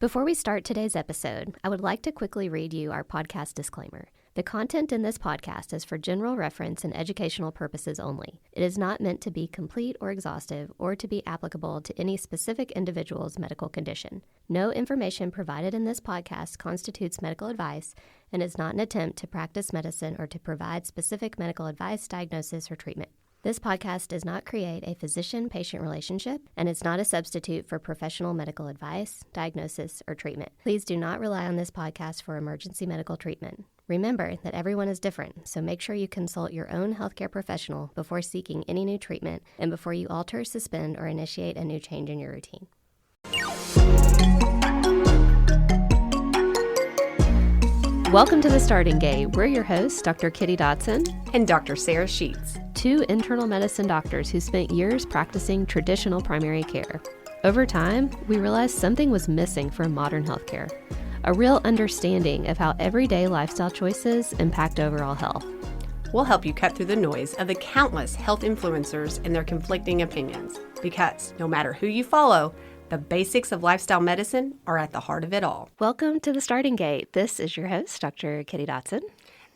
Before we start today's episode, I would like to quickly read you our podcast disclaimer. The content in this podcast is for general reference and educational purposes only. It is not meant to be complete or exhaustive or to be applicable to any specific individual's medical condition. No information provided in this podcast constitutes medical advice and is not an attempt to practice medicine or to provide specific medical advice, diagnosis, or treatment. This podcast does not create a physician-patient relationship and is not a substitute for professional medical advice, diagnosis, or treatment. Please do not rely on this podcast for emergency medical treatment. Remember that everyone is different, so make sure you consult your own healthcare professional before seeking any new treatment and before you alter, suspend, or initiate a new change in your routine. Welcome to The Starting Gate. We're your hosts, Dr. Kitty Dotson and Dr. Sarah Sheets, two internal medicine doctors who spent years practicing traditional primary care. Over time, we realized something was missing from modern healthcare, a real understanding of how everyday lifestyle choices impact overall health. We'll help you cut through the noise of the countless health influencers and their conflicting opinions, because no matter who you follow, the basics of lifestyle medicine are at the heart of it all. Welcome to The Starting Gate. This is your host, Dr. Kitty Dotson.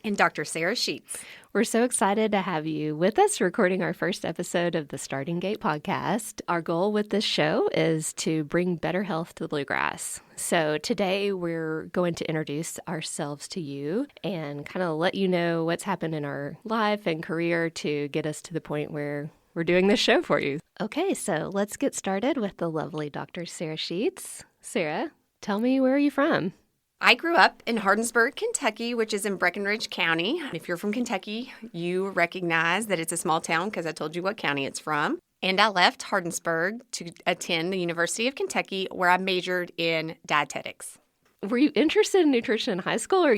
And Dr. Sarah Sheets. We're so excited to have you with us recording our first episode of the Starting Gate podcast. Our goal with this show is to bring better health to the bluegrass. So today we're going to introduce ourselves to you and kind of let you know what's happened in our life and career to get us to the point where we're doing this show for you. Okay, so let's get started with the lovely Dr. Sarah Sheets. Sarah, tell me, where are you from? I grew up in Hardinsburg, Kentucky, which is in Breckinridge County. If you're from Kentucky, you recognize that it's a small town because I told you what county it's from. And I left Hardinsburg to attend the University of Kentucky, where I majored in dietetics. Were you interested in nutrition in high school, or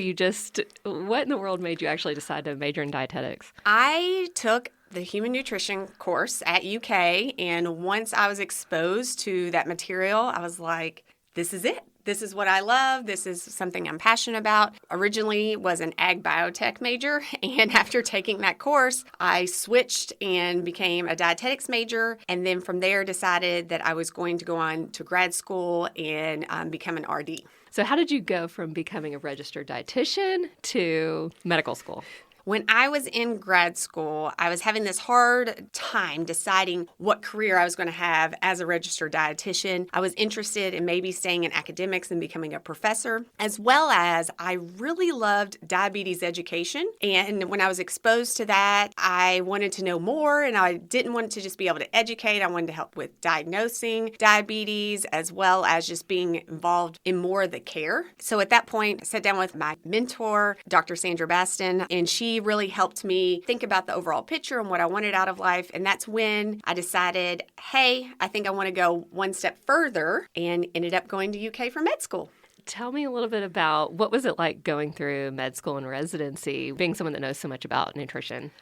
what in the world made you actually decide to major in dietetics? I took the human nutrition course at UK, and once I was exposed to that material, I was like, this is it. This is what I love. This is something I'm passionate about. Originally was an ag biotech major, and after taking that course, I switched and became a dietetics major, and then from there decided that I was going to go on to grad school and become an RD. So how did you go from becoming a registered dietitian to medical school? When I was in grad school, I was having this hard time deciding what career I was going to have as a registered dietitian. I was interested in maybe staying in academics and becoming a professor, as well as I really loved diabetes education. And when I was exposed to that, I wanted to know more, and I didn't want to just be able to educate. I wanted to help with diagnosing diabetes, as well as just being involved in more of the care. So at that point, I sat down with my mentor, Dr. Sandra Baston, and she really helped me think about the overall picture and what I wanted out of life. And that's when I decided, hey, I think I want to go one step further, and ended up going to UK for med school. Tell me a little bit about what was it like going through med school and residency, being someone that knows so much about nutrition?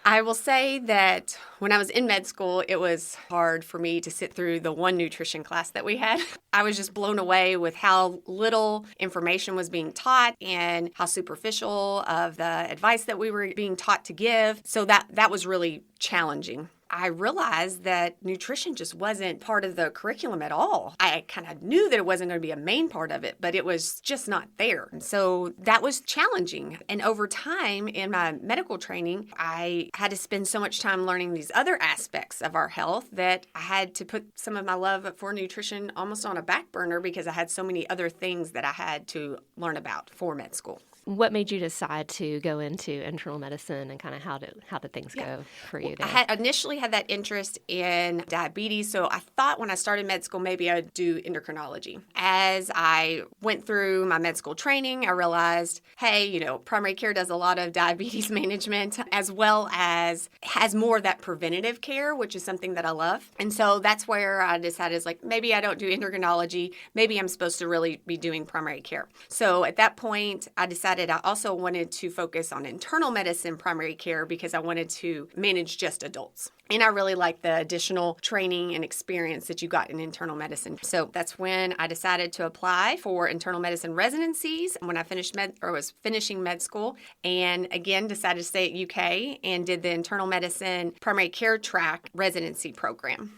I will say that when I was in med school, it was hard for me to sit through the one nutrition class that we had. I was just blown away with how little information was being taught and how superficial of the advice that we were being taught to give. So that was really challenging. I realized that nutrition just wasn't part of the curriculum at all. I kind of knew that it wasn't going to be a main part of it, but it was just not there. And so that was challenging. And over time in my medical training, I had to spend so much time learning these other aspects of our health that I had to put some of my love for nutrition almost on a back burner because I had so many other things that I had to learn about for med school. What made you decide to go into internal medicine, and kind of how did things go for you there? I had initially had that interest in diabetes, so I thought when I started med school maybe I'd do endocrinology. As I went through my med school training, I realized, hey, primary care does a lot of diabetes management as well as has more of that preventative care, which is something that I love. And so that's where I decided, maybe I don't do endocrinology. Maybe I'm supposed to really be doing primary care. So at that point, I decided I also wanted to focus on internal medicine primary care because I wanted to manage just adults. And I really liked the additional training and experience that you got in internal medicine. So that's when I decided to apply for internal medicine residencies when I was finishing med school, and again decided to stay at UK and did the internal medicine primary care track residency program.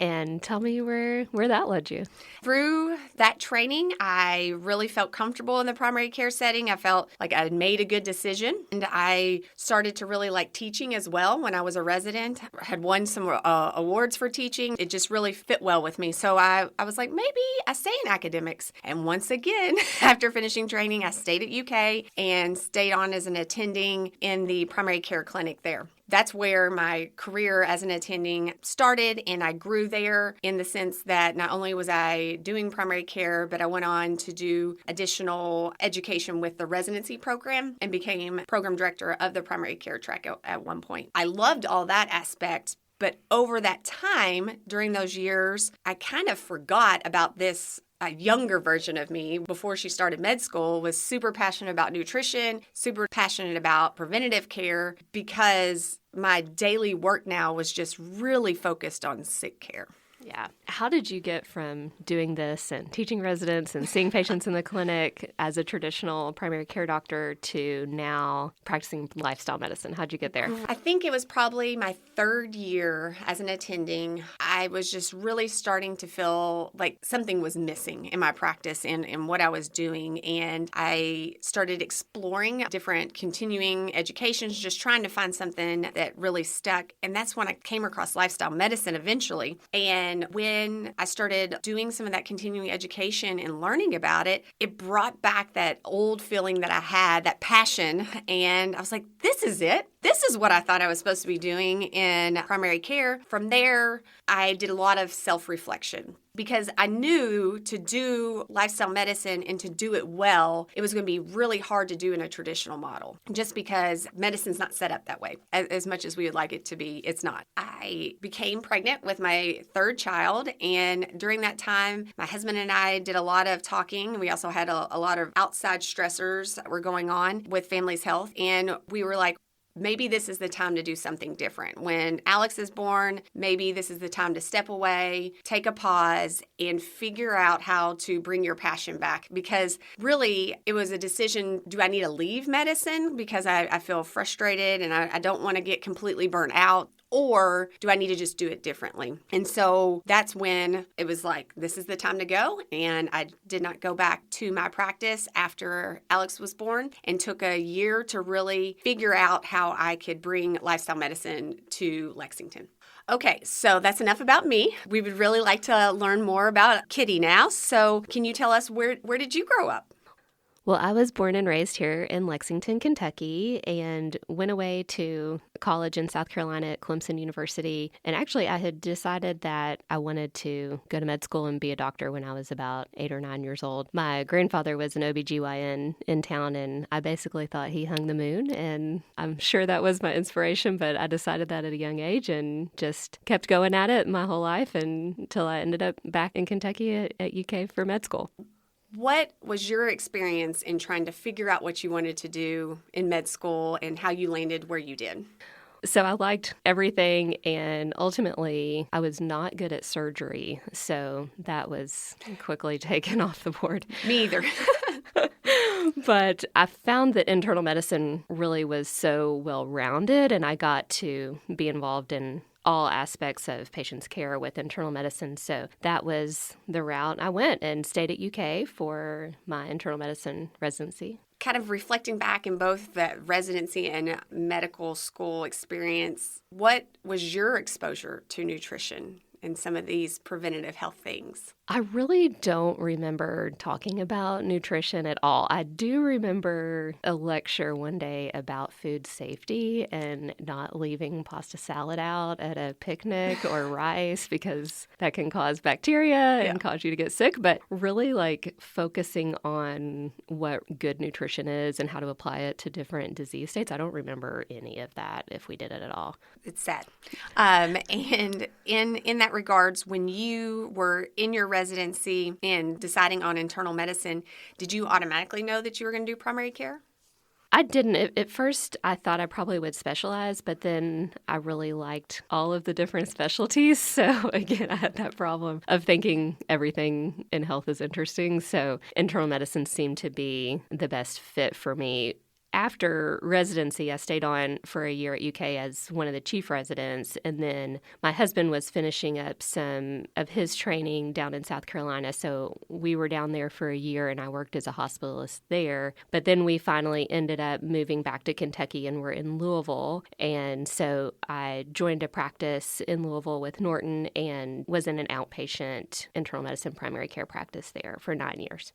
And tell me where that led you. Through that training, I really felt comfortable in the primary care setting. I felt like I had made a good decision. And I started to really like teaching as well when I was a resident. I had won some awards for teaching. It just really fit well with me. So I was like, maybe I stay in academics. And once again, after finishing training, I stayed at UK and stayed on as an attending in the primary care clinic there. That's where my career as an attending started, and I grew there in the sense that not only was I doing primary care, but I went on to do additional education with the residency program and became program director of the primary care track at one point. I loved all that aspect, but over that time, during those years, I kind of forgot about this. A younger version of me before she started med school was super passionate about nutrition, super passionate about preventative care because my daily work now was just really focused on sick care. Yeah. How did you get from doing this and teaching residents and seeing patients in the clinic as a traditional primary care doctor to now practicing lifestyle medicine? How'd you get there? I think it was probably my third year as an attending. I was just really starting to feel like something was missing in my practice and in what I was doing. And I started exploring different continuing educations, just trying to find something that really stuck. And that's when I came across lifestyle medicine eventually. And when I started doing some of that continuing education and learning about it, it brought back that old feeling that I had, that passion. And I was like, this is it. This is what I thought I was supposed to be doing in primary care. From there, I did a lot of self-reflection because I knew to do lifestyle medicine and to do it well, it was going to be really hard to do in a traditional model just because medicine's not set up that way. As much as we would like it to be, it's not. I became pregnant with my third child, and during that time, my husband and I did a lot of talking. We also had a lot of outside stressors that were going on with family's health, and we were like, maybe this is the time to do something different. When Alex is born, maybe this is the time to step away, take a pause, and figure out how to bring your passion back. Because really, it was a decision, do I need to leave medicine because I feel frustrated and I don't want to get completely burnt out? Or do I need to just do it differently? And so that's when it was like, this is the time to go. And I did not go back to my practice after Alex was born and took a year to really figure out how I could bring lifestyle medicine to Lexington. Okay, so that's enough about me. We would really like to learn more about Kitty now. So can you tell us where did you grow up? Well, I was born and raised here in Lexington, Kentucky, and went away to college in South Carolina at Clemson University. And actually, I had decided that I wanted to go to med school and be a doctor when I was about 8 or 9 years old. My grandfather was an OBGYN in town, and I basically thought he hung the moon. And I'm sure that was my inspiration, but I decided that at a young age and just kept going at it my whole life until I ended up back in Kentucky at UK for med school. What was your experience in trying to figure out what you wanted to do in med school and how you landed where you did? So I liked everything, and ultimately I was not good at surgery, so that was quickly taken off the board. Me either. But I found that internal medicine really was so well-rounded, and I got to be involved in all aspects of patients' care with internal medicine. So that was the route I went and stayed at UK for my internal medicine residency. Kind of reflecting back in both the residency and medical school experience, what was your exposure to nutrition and some of these preventative health things? I really don't remember talking about nutrition at all. I do remember a lecture one day about food safety and not leaving pasta salad out at a picnic or rice because that can cause bacteria and cause you to get sick. But really like focusing on what good nutrition is and how to apply it to different disease states. I don't remember any of that if we did it at all. It's sad. And in that regards, when you were in your residency and deciding on internal medicine, did you automatically know that you were going to do primary care? I didn't. At first, I thought I probably would specialize, but then I really liked all of the different specialties. So again, I had that problem of thinking everything in health is interesting. So internal medicine seemed to be the best fit for me. after residency, I stayed on for a year at UK as one of the chief residents. And then my husband was finishing up some of his training down in South Carolina. So we were down there for a year and I worked as a hospitalist there. But then we finally ended up moving back to Kentucky and we're in Louisville. And so I joined a practice in Louisville with Norton and was in an outpatient internal medicine primary care practice there for 9 years.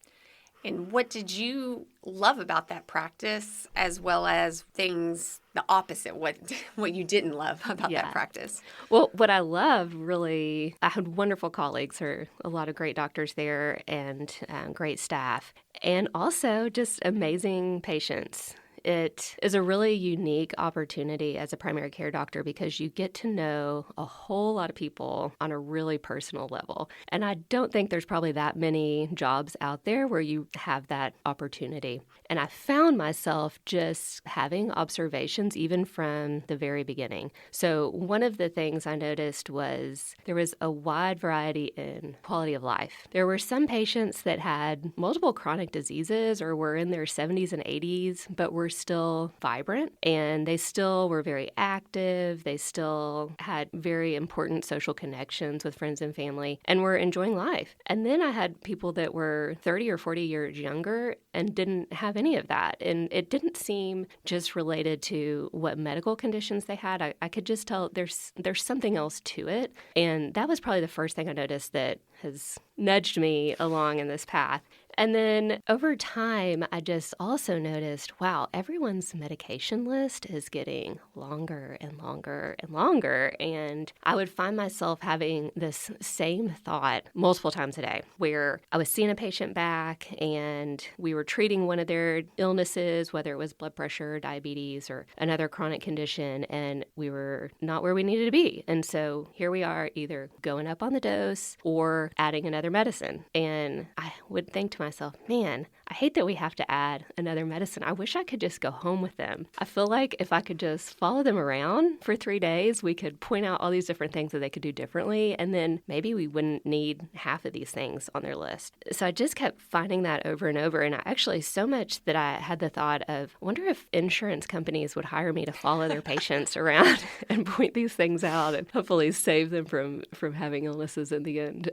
And what did you love about that practice, as well as things the opposite, what you didn't love about that practice? Well, what I loved really, I had wonderful colleagues, or a lot of great doctors there, and great staff, and also just amazing patients. It is a really unique opportunity as a primary care doctor because you get to know a whole lot of people on a really personal level. And I don't think there's probably that many jobs out there where you have that opportunity. And I found myself just having observations even from the very beginning. So one of the things I noticed was there was a wide variety in quality of life. There were some patients that had multiple chronic diseases or were in their 70s and 80s, but were still vibrant and they still were very active. They still had very important social connections with friends and family and were enjoying life. And then I had people that were 30 or 40 years younger and didn't have any of that. And it didn't seem just related to what medical conditions they had. I could just tell there's something else to it. And that was probably the first thing I noticed that has nudged me along in this path. And then over time, I just also noticed, wow, everyone's medication list is getting longer and longer and longer. And I would find myself having this same thought multiple times a day where I was seeing a patient back and we were treating one of their illnesses, whether it was blood pressure, diabetes, or another chronic condition, and we were not where we needed to be. And so here we are either going up on the dose or adding another medicine. And I would think to myself, man, I hate that we have to add another medicine. I wish I could just go home with them. I feel like if I could just follow them around for 3 days, we could point out all these different things that they could do differently, and then maybe we wouldn't need half of these things on their list. So I just kept finding that over and over, and I actually so much that I had the thought of, I wonder if insurance companies would hire me to follow their patients around and point these things out and hopefully save them from having illnesses in the end.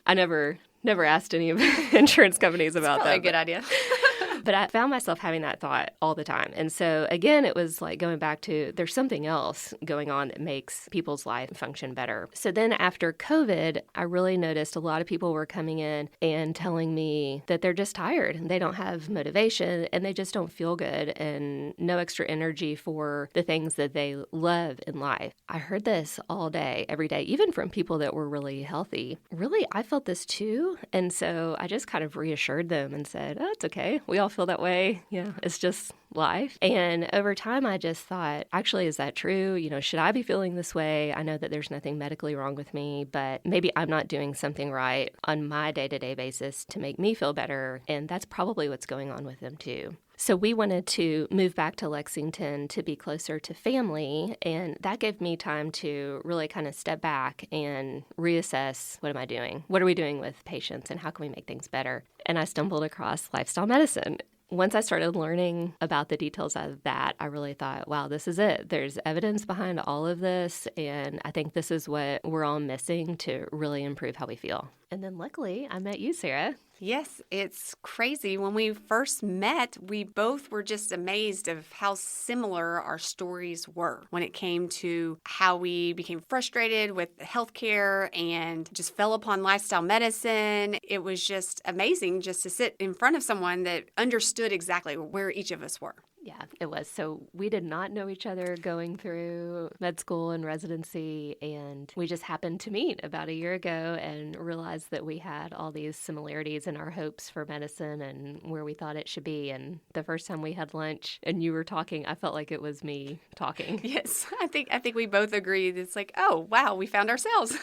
I never asked any of the insurance companies about that. Probably a good idea. But I found myself having that thought all the time. And so, again, it was like going back to there's something else going on that makes people's life function better. So then after COVID, I really noticed a lot of people were coming in and telling me that they're just tired and they don't have motivation and they just don't feel good and no extra energy for the things that they love in life. I heard this all day, every day, even from people that were really healthy. Really, I felt this too. And so I just kind of reassured them and said, oh, it's okay. We all feel that way. Yeah, it's just life. And over time, I just thought, actually, is that true? You know, should I be feeling this way? I know that there's nothing medically wrong with me, but maybe I'm not doing something right on my day-to-day basis to make me feel better. And that's probably what's going on with them too. So we wanted to move back to Lexington to be closer to family, and that gave me time to really kind of step back and reassess, what am I doing? What are we doing with patients, and how can we make things better? And I stumbled across lifestyle medicine. Once I started learning about the details of that, I really thought, wow, this is it. There's evidence behind all of this, and I think this is what we're all missing to really improve how we feel. And then luckily, I met you, Sarah. Yes, it's crazy. When we first met, we both were just amazed of how similar our stories were when it came to how we became frustrated with healthcare and just fell upon lifestyle medicine. It was just amazing just to sit in front of someone that understood exactly where each of us were. Yeah, it was. So we did not know each other going through med school and residency, and we just happened to meet about a year ago and realized that we had all these similarities in our hopes for medicine and where we thought it should be. And the first time we had lunch and you were talking, I felt like it was me talking. Yes, I think we both agreed. It's like, oh, wow, we found ourselves.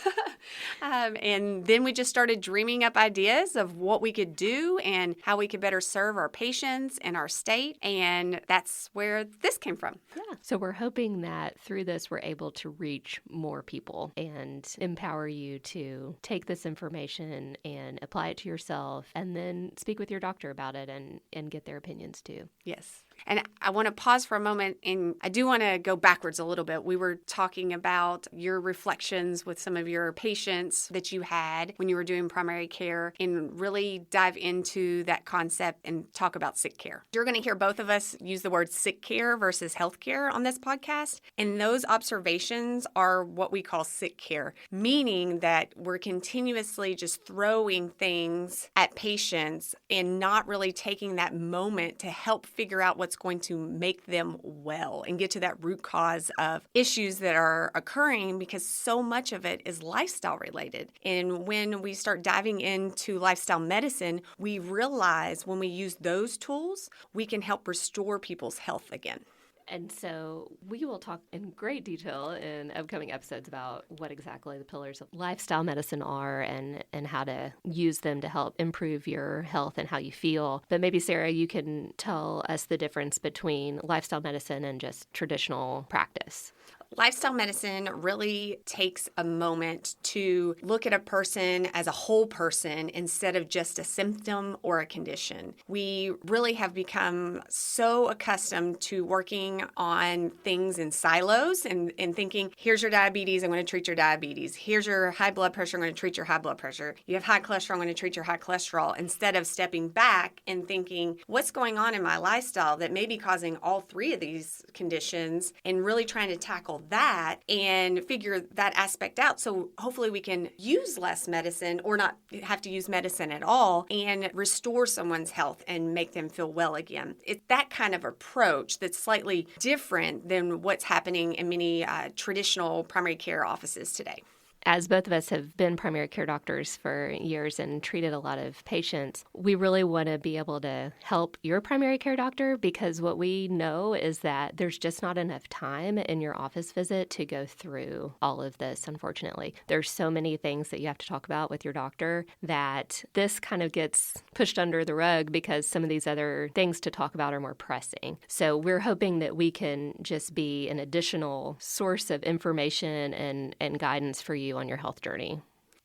And then we just started dreaming up ideas of what we could do and how we could better serve our patients and our state. And that's where this came from. Yeah. So we're hoping that through this, we're able to reach more people and empower you to take this information and apply it to yourself and then speak with your doctor about it and get their opinions too. Yes. And I want to pause for a moment, and I do want to go backwards a little bit. We were talking about your reflections with some of your patients that you had when you were doing primary care, and really dive into that concept and talk about sick care. You're going to hear both of us use the word sick care versus health care on this podcast. And those observations are what we call sick care, meaning that we're continuously just throwing things at patients and not really taking that moment to help figure out what's going to make them well and get to that root cause of issues that are occurring, because so much of it is lifestyle related. And when we start diving into lifestyle medicine, we realize when we use those tools, we can help restore people's health again. And so we will talk in great detail in upcoming episodes about what exactly the pillars of lifestyle medicine are and how to use them to help improve your health and how you feel. But maybe, Sarah, you can tell us the difference between lifestyle medicine and just traditional practice. Lifestyle medicine really takes a moment to look at a person as a whole person instead of just a symptom or a condition. We really have become so accustomed to working on things in silos and thinking, here's your diabetes, I'm going to treat your diabetes. Here's your high blood pressure, I'm going to treat your high blood pressure. You have high cholesterol, I'm going to treat your high cholesterol, instead of stepping back and thinking, what's going on in my lifestyle that may be causing all three of these conditions, and really trying to tackle that and figure that aspect out. So hopefully we can use less medicine or not have to use medicine at all and restore someone's health and make them feel well again. It's that kind of approach that's slightly different than what's happening in many traditional primary care offices today. As both of us have been primary care doctors for years and treated a lot of patients, we really want to be able to help your primary care doctor, because what we know is that there's just not enough time in your office visit to go through all of this, unfortunately. There's so many things that you have to talk about with your doctor that this kind of gets pushed under the rug because some of these other things to talk about are more pressing. So we're hoping that we can just be an additional source of information and guidance for you on your health journey.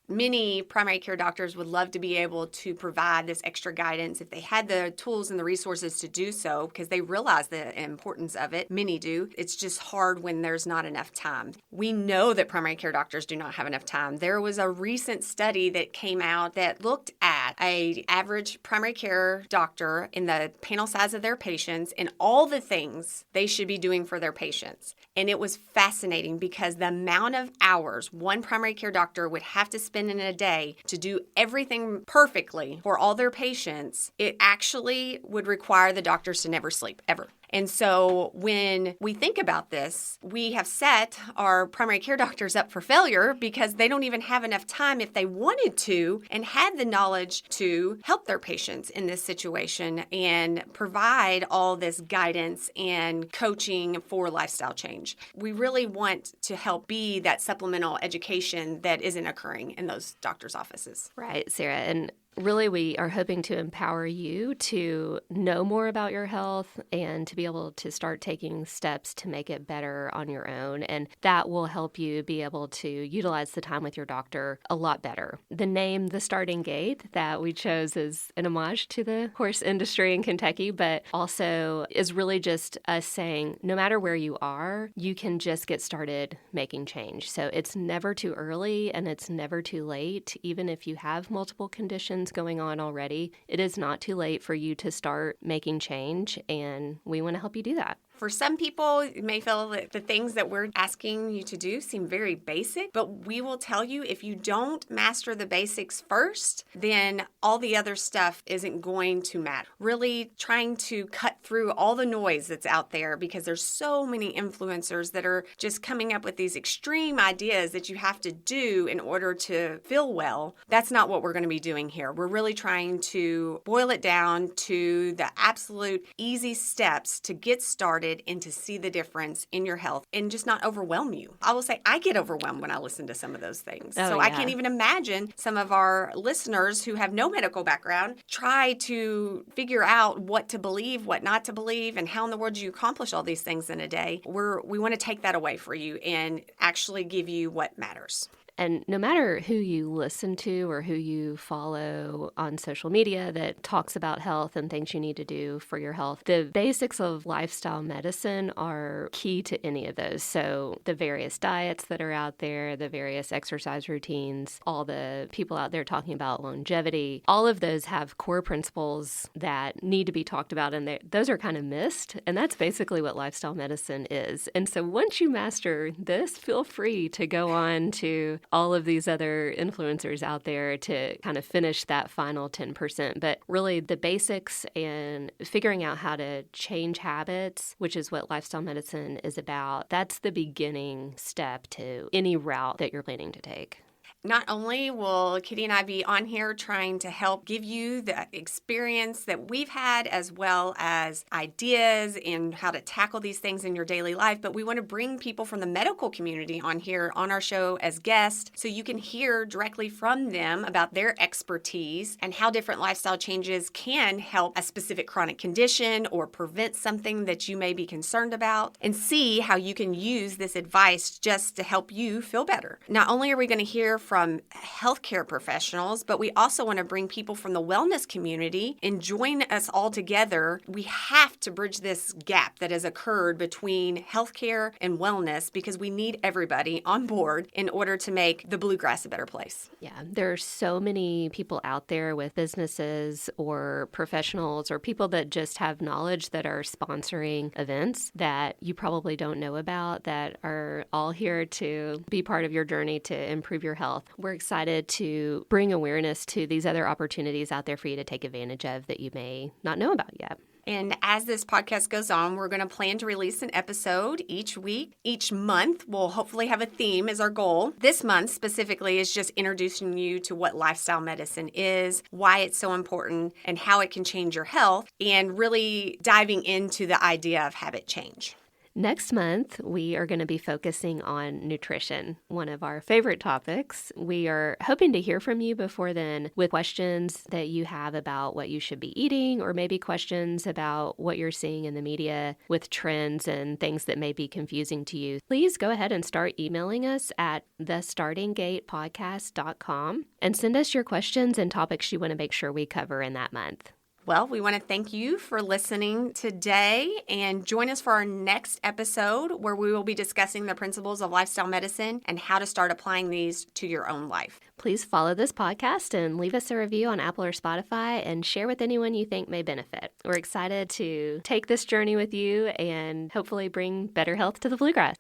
Many primary care doctors would love to be able to provide this extra guidance if they had the tools and the resources to do so, because they realize the importance of it. Many do. It's just hard when there's not enough time. We know that primary care doctors do not have enough time. There was a recent study that came out that looked at an average primary care doctor in the panel size of their patients and all the things they should be doing for their patients. And it was fascinating because the amount of hours one primary care doctor would have to spend in a day to do everything perfectly for all their patients, it actually would require the doctors to never sleep, ever. And so when we think about this, we have set our primary care doctors up for failure because they don't even have enough time, if they wanted to and had the knowledge, to help their patients in this situation and provide all this guidance and coaching for lifestyle change. We really want to help be that supplemental education that isn't occurring in those doctors' offices. Right, Sarah. And really, we are hoping to empower you to know more about your health and to be able to start taking steps to make it better on your own. And that will help you be able to utilize the time with your doctor a lot better. The name, The Starting Gate, that we chose is an homage to the horse industry in Kentucky, but also is really just us saying, no matter where you are, you can just get started making change. So it's never too early and it's never too late. Even if you have multiple conditions going on already, it is not too late for you to start making change, and we want to help you do that. For some people, you may feel that the things that we're asking you to do seem very basic, but we will tell you, if you don't master the basics first, then all the other stuff isn't going to matter. Really trying to cut through all the noise that's out there, because there's so many influencers that are just coming up with these extreme ideas that you have to do in order to feel well. That's not what we're going to be doing here. We're really trying to boil it down to the absolute easy steps to get started and to see the difference in your health and just not overwhelm you. I will say I get overwhelmed when I listen to some of those things. Oh, so yeah. I can't even imagine some of our listeners who have no medical background try to figure out what to believe, what not to believe, and how in the world do you accomplish all these things in a day. We want to take that away for you and actually give you what matters. And no matter who you listen to or who you follow on social media that talks about health and things you need to do for your health, the basics of lifestyle medicine are key to any of those. So the various diets that are out there, the various exercise routines, all the people out there talking about longevity, all of those have core principles that need to be talked about, and those are kind of missed. And that's basically what lifestyle medicine is. And so once you master this, feel free to go on to all of these other influencers out there to kind of finish that final 10%. But really the basics and figuring out how to change habits, which is what lifestyle medicine is about, that's the beginning step to any route that you're planning to take. Not only will Kitty and I be on here trying to help give you the experience that we've had, as well as ideas in how to tackle these things in your daily life, but we want to bring people from the medical community on here on our show as guests so you can hear directly from them about their expertise and how different lifestyle changes can help a specific chronic condition or prevent something that you may be concerned about, and see how you can use this advice just to help you feel better. Not only are we going to hear from healthcare professionals, but we also want to bring people from the wellness community and join us all together. We have to bridge this gap that has occurred between healthcare and wellness because we need everybody on board in order to make the bluegrass a better place. Yeah, there are so many people out there with businesses or professionals or people that just have knowledge that are sponsoring events that you probably don't know about that are all here to be part of your journey to improve your health. We're excited to bring awareness to these other opportunities out there for you to take advantage of that you may not know about yet. And as this podcast goes on, we're going to plan to release an episode each week. Each month, we'll hopefully have a theme as our goal. This month specifically is just introducing you to what lifestyle medicine is, why it's so important, and how it can change your health, and really diving into the idea of habit change. Next month, we are going to be focusing on nutrition, one of our favorite topics. We are hoping to hear from you before then with questions that you have about what you should be eating, or maybe questions about what you're seeing in the media with trends and things that may be confusing to you. Please go ahead and start emailing us at thestartinggatepodcast.com and send us your questions and topics you want to make sure we cover in that month. Well, we want to thank you for listening today, and join us for our next episode where we will be discussing the principles of lifestyle medicine and how to start applying these to your own life. Please follow this podcast and leave us a review on Apple or Spotify and share with anyone you think may benefit. We're excited to take this journey with you and hopefully bring better health to the bluegrass.